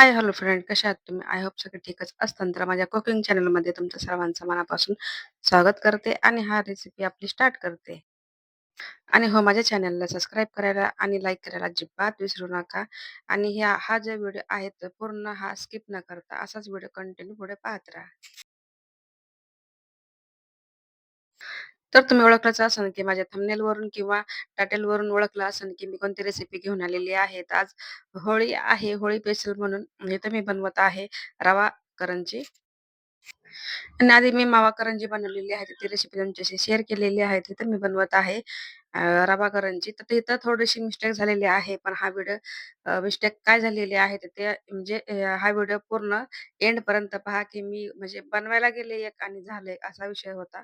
हाय, hello friend कशा आहात तुम्ही? आय होप सगळे ठीकच असतील. तर माझ्या कुकिंग चॅनलमध्ये तुमचं सर्वांचं मनापासून स्वागत करते आणि हा रेसिपी आपली स्टार्ट करते. आणि हो, माझ्या चॅनलला सबस्क्राईब करायला आणि लाईक करायला अजिबात विसरू नका. आणि हा जो व्हिडिओ आहे तो पूर्ण हा स्किप न करता असाच व्हिडिओ कंटिन्यू पुढे पाहत राहा. तर तुम्ही ओळखलंच असेल की माझ्या थंबनेलवरून किंवा टायटलवरून ओळखलं असेल की मी कोणती रेसिपी घेऊन आलेली आहे. तर आज होळी आहे. होळी स्पेशल म्हणून इथं मी बनवत आहे रवा करंजी. आणि आधी मी मावा करंजी बनवलेली आहे. ती रेसिपी तुमच्याशी शेअर केलेली आहे. तिथं मी बनवत आहे रवा करंजी. तर तिथं थोडीशी मिस्टेक झालेली आहे. पण हा व्हिडिओ मिस्टेक काय झालेली आहे तर ते म्हणजे हा व्हिडिओ पूर्ण एंडपर्यंत पहा, की मी म्हणजे बनवायला गेले एक आणि झाले असा विषय होता.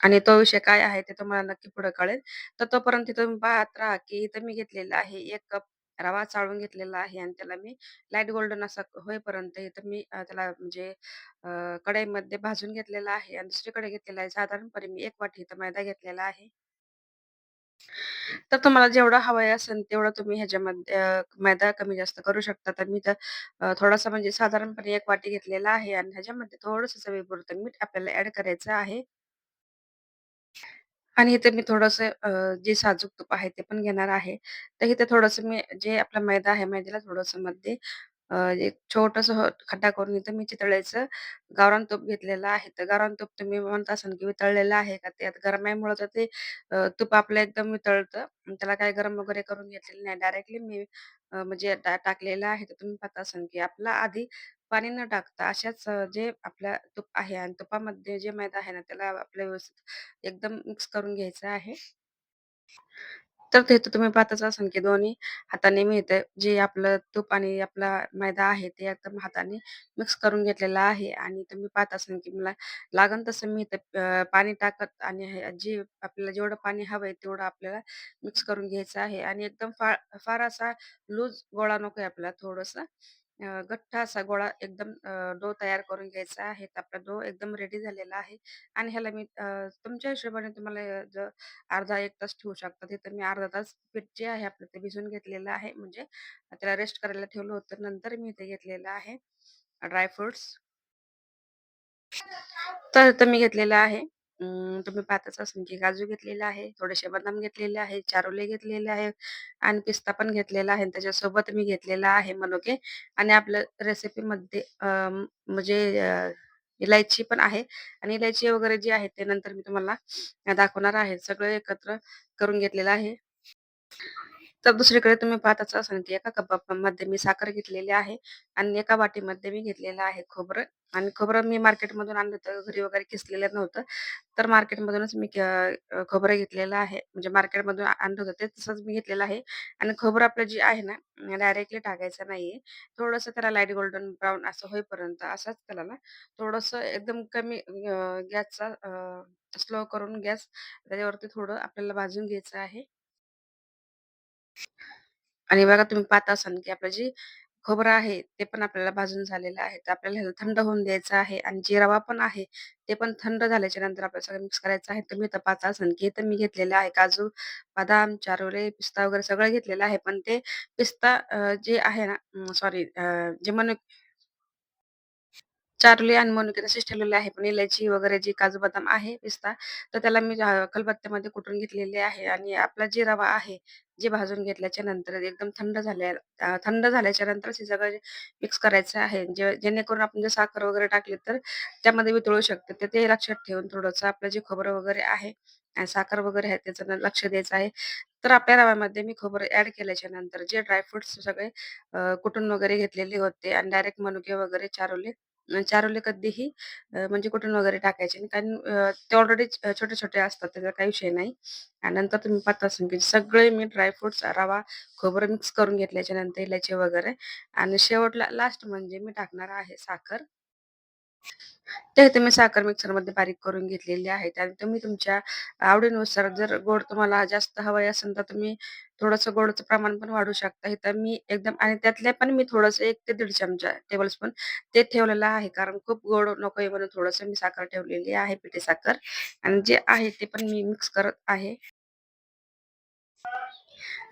आणि तो विषय काय आहे ते तुम्हाला नक्की पुढे कळेल. तर तोपर्यंत तुम्ही पाहत राहा, की इथं मी घेतलेला आहे 1 कप रवा चाळून घेतलेला आहे आणि त्याला मी लाईट गोल्डन असा होईपर्यंत इथं मी त्याला म्हणजे कढईमध्ये भाजून घेतलेला आहे आणि दुसरीकडे घेतलेला आहे साधारणपणे मी 1 वाटी इथं मैदा घेतलेला आहे. तर तुम्हाला जेवढं हवं असेल तेवढं तुम्ही ह्याच्यामध्ये मैदा कमी जास्त करू शकता. तर मी तर थोडासा म्हणजे साधारणपणे 1 वाटी घेतलेला आहे आणि ह्याच्यामध्ये थोडंसं चवीपुरतं मीठ आपल्याला ॲड करायचं आहे. आणि इथे मी थोडंसं जे साजूक तूप आहे ते पण घेणार आहे. तर इथे थोडंसं मी जे आपला मैदा आहे, मैद्याला थोडंसं मध्ये एक छोटंसं खड्डा करून इथं मी चितळेचं गावरान तूप घेतलेलं आहे. तर गावरान तूप तुम्ही म्हणत असाल की वितळलेलं आहे का? त्यात गरमाईमुळं तर ते तूप आपलं एकदम वितळतं. त्याला काही गरम वगैरे करून घेतलेलं नाही. डायरेक्टली मी म्हणजे टाकलेलं आहे. तर तुम्ही पाहत असाल की आपला आधी पाणी न टाकता अशाच जे आपल्या तूप आहे आणि तुपामध्ये जे मैदा आहे ना, त्याला आपल्या व्यवस्थित एकदम मिक्स करून घ्यायचं आहे. तर ते तर तुम्ही पाहतच असाल, की दोन्ही हाताने मी इथे जे आपलं तूप आणि आपला मैदा आहे, ते एकदम हाताने मिक्स करून घेतलेला आहे आणि तुम्ही पाहत असाल, की मला लागेल तसं मी इथे पाणी टाकत आणि जे आपल्याला जेवढं पाणी हवंय तेवढं आपल्याला मिक्स करून घ्यायचं आहे आणि एकदम फार फार असा लूज गोळा नकोय आपल्याला थोडंसं घट्ट असा गोळा एकदम डो तयार करून घ्यायचा आहे. तर आपला डो एकदम रेडी झालेला आहे आणि ह्याला मी तुमच्या हिशोबाने तुम्हाला अर्धा 1 तास ठेवू शकता. तिथं मी अर्धा तास पीठ जे आहे आपलं ते भिजवून घेतलेलं आहे. म्हणजे त्याला रेस्ट करायला ठेवलं होतं. नंतर मी इथे घेतलेलं आहे ड्राय फ्रुट्स. तर इथं मी घेतलेलं आहे तुम्ही पाहतच असाल की काजू घेतलेला आहे, थोडेसे बदाम घेतलेले आहे, चारोले घेतलेले आहे आणि पिस्ता पण घेतलेला आहे आणि त्याच्यासोबत मी घेतलेला आहे मनुके आणि आपल्या रेसिपीमध्ये म्हणजे इलायची पण आहे आणि इलायची वगैरे जी आहे ते नंतर मी तुम्हाला दाखवणार आहे. सगळं एकत्र करून घेतलेलं आहे. तर दुसरीकडे तुम्ही पाहतच असाल, की एका कपामध्ये मी साखर घेतलेली आहे आणि एका वाटीमध्ये मी घेतलेलं आहे खोबरं आणि खोबरं मी मार्केटमधून आणलं होतं. घरी वगैरे किसलेलं नव्हतं. तर मार्केटमधूनच मी खोबरं घेतलेलं आहे. म्हणजे मार्केटमधून आणलं होतं ते तसंच मी घेतलेलं आहे आणि खोबरं आपलं जे आहे ना, डायरेक्टली टाकायचं नाहीये. थोडंसं त्याला लाईट गोल्डन ब्राउन असं होईपर्यंत असंच त्याला ना, थोडंसं एकदम कमी गॅसचा स्लो करून गॅस त्याच्यावरती थोडं आपल्याला भाजून घ्यायचं आहे. आणि बघा तुम्ही पाहत असाल, की आपलं जे खोबरं आहे, ते पण आपल्याला भाजून झालेलं आहे. तर आपल्याला ह्याला थंड होऊन द्यायचं आहे आणि जे रवा पण आहे, ते पण थंड झाल्याच्या नंतर आपल्याला सगळं मिक्स करायचं आहे. तुम्ही तर पाहत असाल, की इथं मी घेतलेलं आहे काजू, बदाम, चारोळे, पिस्ता वगैरे सगळं घेतलेलं आहे. पण ते पिस्ता जे आहे ना सॉरी जे चारोले आणि मनुके तसेच ठेवलेले आहे. पण इलायची वगैरे जी काजू बदाम आहे, पिस्ता तर त्याला मी खलबत्त्यामध्ये कुटून घेतलेले आहे आणि आपला जे रवा आहे, जे भाजून घेतल्याच्या नंतर एकदम थंड झाल्याच्या नंतरच हे सगळं मिक्स करायचं आहे. जेणेकरून आपण जर साखर वगैरे टाकली तर त्यामध्ये वितळू शकते. तर ते लक्षात ठेवून थोडंसं आपलं जे खोबरं वगैरे आहे आणि साखर वगैरे आहे त्याचं लक्ष द्यायचं आहे. तर आपल्या रव्यामध्ये मी खोबरं ॲड केल्याच्या नंतर जे ड्रायफ्रुट्स सगळे कुटून वगैरे घेतलेले होते आणि डायरेक्ट मनुके वगैरे चारोले चारोले कधीही म्हणजे कुटून वगैरे टाकायचे नाही. कारण ते ऑलरेडी छोटे-छोटे असतात त्याचा काही विषय नाही. आणि नंतर तुम्ही पाहत असाल की सगळे मी ड्रायफ्रुट्स, रवा, खोबरं मिक्स करून घेतल्याच्या नंतर इलायची वगैरे आणि शेवटला लास्ट म्हणजे मी टाकणार आहे साखर. ते तुम्ही साखर मिक्सरमध्ये बारीक करून घेतलेली आहे. आणि तुम्ही तुमच्या आवडीनुसार जर गोड तुम्हाला जास्त हवं असेल, तर तुम्ही थोडंसं गोडचं प्रमाण पण वाढवू शकता. इथं मी एकदम आणि त्यातले पण मी थोडंसं 1 ते दीड चमचा टेबलस्पून ते ठेवलेलं आहे. कारण खूप गोड नकोय म्हणून थोडंसं मी साखर ठेवलेली आहे, पिठी साखर आणि जे आहे ते पण मी मिक्स करत आहे.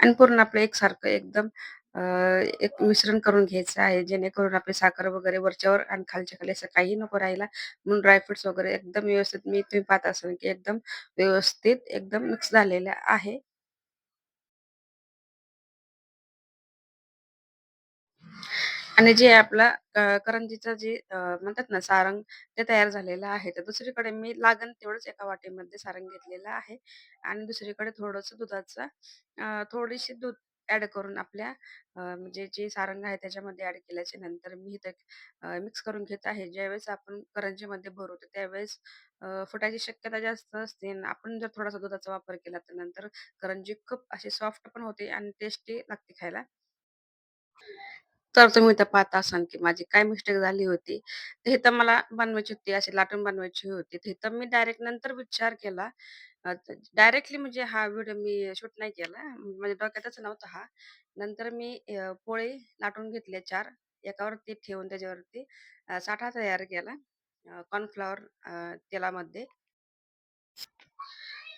आणि पूर्ण आपलं एकसारखं एकदम अ, एक मिश्रण करून घ्यायचं आहे, जेणेकरून आपली साखर वगैरे वरच्यावर आणि खालच्या खाली असं काही नको राहायला. म्हणून ड्रायफ्रुट्स वगैरे एकदम व्यवस्थित मी तुम्ही पाहत असाल, की एकदम व्यवस्थित एकदम मिक्स झालेल्या आहे. आणि जे आपला करंजीचं जे म्हणतात ना सारंग ते तयार झालेलं आहे. तर दुसरीकडे मी लागण तेवढंच एका वाटीमध्ये सारंग घेतलेलं आहे आणि दुसरीकडे थोडंसं दुधाचा थोडीशी दूध ॲड करून आपल्या म्हणजे जे सारंग आहे त्याच्यामध्ये ॲड केल्याच्या नंतर मी ते मिक्स करून घेत आहे. ज्यावेळेस आपण करंजीमध्ये भरवतो त्यावेळेस फुटायची शक्यता जास्त असते आणि आपण जर थोडासा दुधाचा वापर केला तर नंतर करंजी खूप अशी सॉफ्ट पण होते आणि टेस्टी लागते खायला. तर तुम्ही तर पाहत असाल, की माझी काय मिस्टेक झाली होती. तर हे तर मला बनवायची होती, अशी लाटून बनवायची होती. तर इथं मी डायरेक्ट नंतर विचार केला. डायरेक्टली म्हणजे हा व्हिडिओ मी शूट नाही केला. म्हणजे डोक्यातच नव्हता हा. नंतर मी पोळे लाटून घेतले 4 एकावरती ठेवून त्याच्यावरती साठा तयार केला. कॉर्नफ्लॉवर तेलामध्ये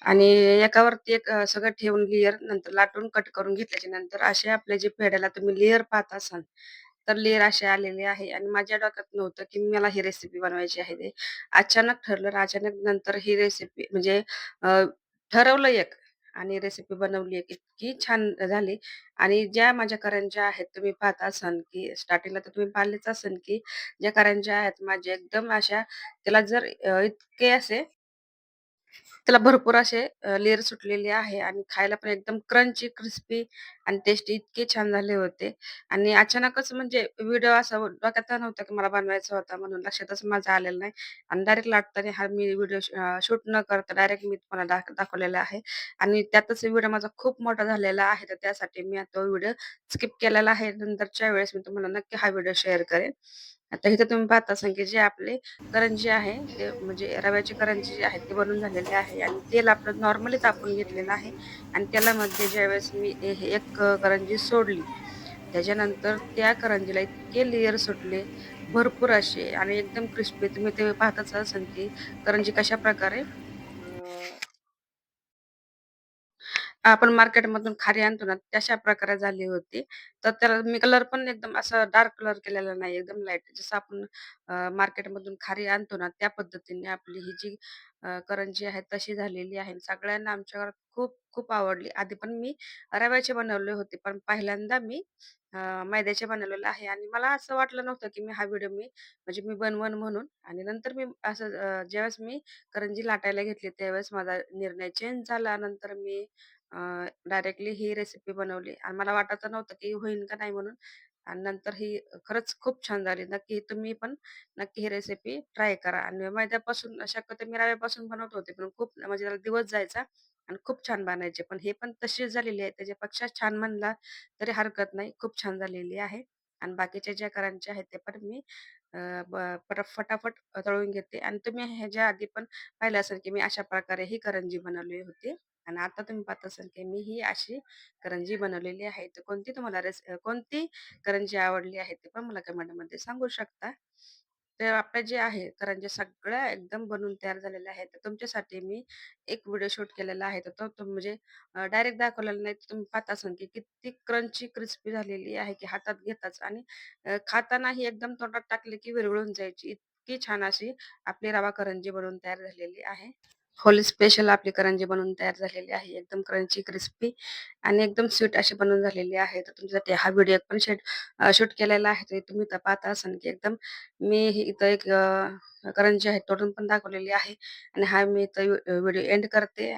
आणि एकावरती एक सगळं ठेवून लेयर नंतर लाटून कट करून घेतल्याच्या नंतर असे आपले जे पेढ्याला तुम्ही लेयर पाहत असाल, तर लेयर असे आलेले आहे आणि माझ्या डोक्यात नव्हतं, की मला ही रेसिपी बनवायची आहे ते. अचानक ठरलं आणि अचानक नंतर ही रेसिपी म्हणजे अ, ठरवलं एक आणि रेसिपी बनवली एक. इतकी छान झाली आणि ज्या माझ्या करंज्या आहेत तुम्ही पाहत असाल, की स्टार्टिंगला तर तुम्ही पाहिलेच असेल, की ज्या करंज्या आहेत माझ्या एकदम अशा त्याला जर इतके असे त्याला भरपूर असे लेयर सुटलेले आहे आणि खायला पण एकदम क्रंची, क्रिस्पी आणि टेस्टी इतके छान झाले होते. आणि अचानकच म्हणजे व्हिडिओ असा डोक्यात नव्हता की मला बनवायचा होता म्हणून लक्षातच माझं आलेलं नाही. आणि डायरेक्ट लाटताना हा मी व्हिडिओ शूट न करता डायरेक्ट मी तुम्हाला दाखवलेला आहे. आणि त्यातच व्हिडिओ माझा खूप मोठा झालेला आहे. तर त्यासाठी मी आता तो व्हिडिओ स्किप केलेला आहे. नंतरच्या वेळेस मी तुम्हाला नक्की हा व्हिडिओ शेअर करेन. आता इथे तुम्ही पाहत असाल की जे आपले करंजी आहे, ते म्हणजे रव्याची करंजी जी आहे, ते बनून झालेले आहे आणि तेल आपलं नॉर्मली तापवून घेतलेलं आहे आणि तेलामध्ये ज्यावेळेस मी हे एक करंजी सोडली, त्याच्यानंतर त्या करंजीला इतके लेयर सुटले, भरपूर असे आणि एकदम क्रिस्पी. तुम्ही ते पाहतच असाल की करंजी कशाप्रकारे आपण मार्केटमधून खारी आणतो ना, तशा प्रकारे झाली होती. तर त्याला मी कलर पण एकदम असा डार्क कलर केलेला नाही, एकदम लाईट. जसं आपण मार्केटमधून खारी आणतो ना, त्या पद्धतीने आपली ही जी करंजी आहे तशी झालेली आहे. सगळ्यांना आमच्या घरात खूप खूप आवडली. आधी पण मी रव्याचे बनवले होते, पण पहिल्यांदा मी मैद्याचे बनवलेले आहे आणि मला असं वाटलं नव्हतं, की मी हा व्हिडिओ म्हणजे मी बनवण म्हणून आणि नंतर मी असं ज्यावेळेस मी करंजी लाटायला घेतली, त्यावेळेस माझा निर्णय चेंज झाला. नंतर मी डायरेक्टली ही रेसिपी बनवली आणि मला वाटत नव्हतं की होईल का नाही म्हणून आणि नंतर ही खरंच खूप छान झाली. नक्की तुम्ही पण नक्की ही रेसिपी ट्राय करा आणि मैद्यापासून शक्यतो मी रव्यापासून बनवत होते, पण खूप म्हणजे त्याला दिवस जायचा आणि खूप छान बनायचे. पण हे पण तशीच झालेली आहे. त्याच्यापेक्षा छान म्हणला तरी हरकत नाही. खूप छान झालेली आहे आणि बाकीच्या ज्या करायच्या आहेत ते पण मी अ, ब फटाफट तळून घेते आणि तुम्ही ह्याच्या आधी पण पाहिलं असेल की मी अशा प्रकारे ही करंजी बनवली होती. आणि आता तुम्ही पाहत असाल की मी ही अशी करंजी बनवलेली आहे. तर कोणती तुम्हाला कोणती करंजी आवडली आहे ते पण मला कमेंटमध्ये सांगू शकता. तर आपल्या जे आहे करंज्या सगळ्या एकदम बनवून तयार झालेल्या आहेत. तर तुमच्यासाठी मी एक व्हिडिओ शूट केलेला आहे. तर तो म्हणजे डायरेक्ट दाखवलेला नाही. तर तुम्ही पाहत असाल की किती क्रंची, क्रिस्पी झालेली आहे की हातात घेताच आणि खातानाही एकदम तोंडात टाकले की विरघळून जायची. इतकी छान अशी आपली रवा करंजी बनवून तयार झालेली आहे. होली स्पेशल आपली करंजी बनवून तयार झालेली आहे. एकदम क्रंची, क्रिस्पी आणि एकदम स्वीट अशी बनवून झालेली आहे. तर तुमच्यासाठी हा व्हिडिओ पण शूट केलेला आहे. तर तुम्ही तर पाहता असाल की एकदम मी ही इथं एक करंजी आहे तोडून पण दाखवलेली आहे आणि हा मी इथं व्हिडिओ एंड करते.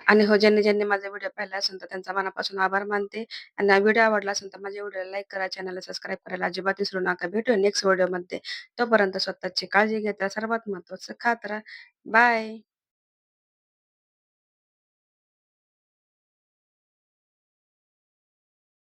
आणि हो ज्यांनी माझा व्हिडिओ पाहिला असेल तर त्यांचा मनापासून आभार मानते आणि हा व्हिडिओ आवडला असेल तर माझ्या व्हिडिओला लाईक करा, चॅनलला सबस्क्राईब करायला अजिबात विसरू नका. भेटूया नेक्स्ट व्हिडिओमध्ये. तोपर्यंत स्वतःची काळजी घेता. सर्वात महत्त्वाचं खात राहा. बाय.